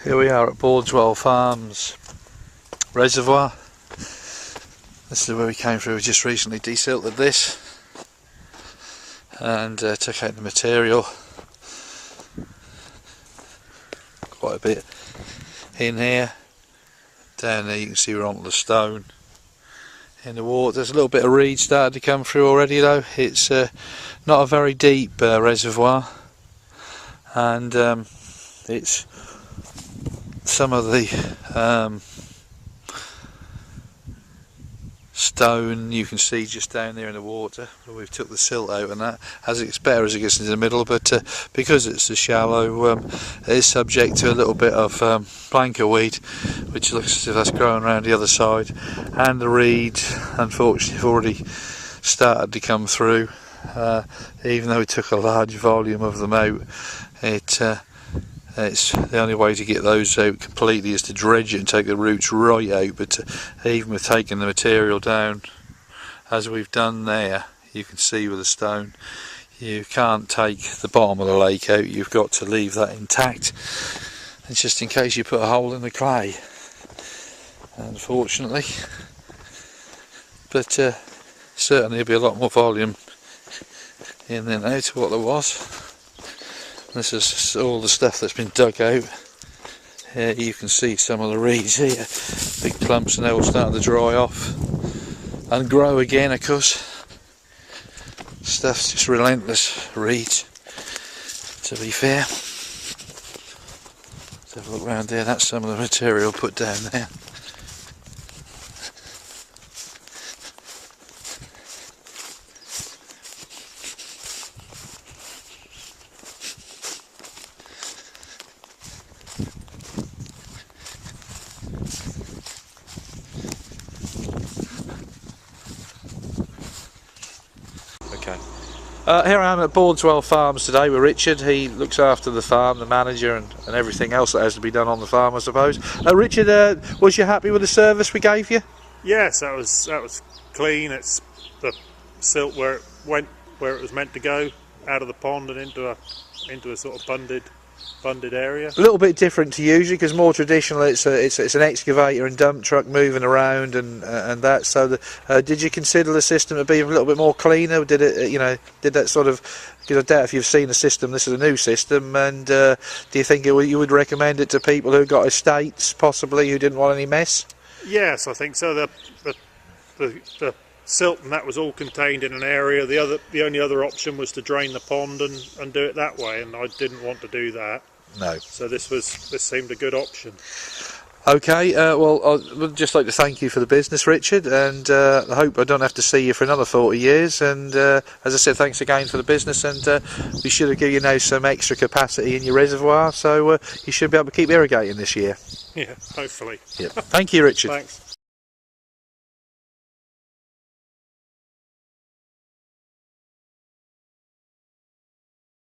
Here we are at Bordwell Farms Reservoir. This is where we came through. We just recently desilted this and took out the material. Quite a bit in here. Down there you can see we're onto the stone in the water. There's a little bit of reed started to come through already though. It's not a very deep reservoir, and it's some of the stone you can see just down there in the water. We've took the silt out and that, as it's better as it gets into the middle, but because it's so shallow, it is subject to a little bit of blanket weed, which looks as if that's growing around the other side, and the reed unfortunately have already started to come through. Even though we took a large volume of them out, it's the only way to get those out completely is to dredge it and take the roots right out. But even with taking the material down as we've done there, you can see with the stone, you can't take the bottom of the lake out. You've got to leave that intact, and just in case you put a hole in the clay, unfortunately. But certainly there'll be a lot more volume in there now to what there was. This is all the stuff that's been dug out. Here you can see some of the reeds here, big clumps, and they're all starting to dry off and grow again, of course. Stuff's just relentless reeds, to be fair. Let's have a look round there. That's some of the material put down there. Here I am at Bordwell Farms today with Richard. He looks after the farm, the manager, and everything else that has to be done on the farm, I suppose. Richard, was you happy with the service we gave you? Yes, that was clean. It's the silt where it went, where it was meant to go, out of the pond and into a sort of bunded area. A little bit different to usually, because more traditional it's an excavator and dump truck moving around and that. So did you consider the system to be a little bit more cleaner? Did it, did that sort of, because I doubt if you've seen the system, this is a new system, and do you think you would recommend it to people who got estates possibly who didn't want any mess? Yes, I think so. The silt and that was all contained in an area. The only other option was to drain the pond and do it that way, and I didn't want to do that. No. So this seemed a good option. Okay, well, I would just like to thank you for the business, Richard, and I hope I don't have to see you for another 40 years. And as I said, thanks again for the business, and we should have given you now some extra capacity in your reservoir, so you should be able to keep irrigating this year. Yeah, hopefully. Yep. Thank you, Richard. Thanks.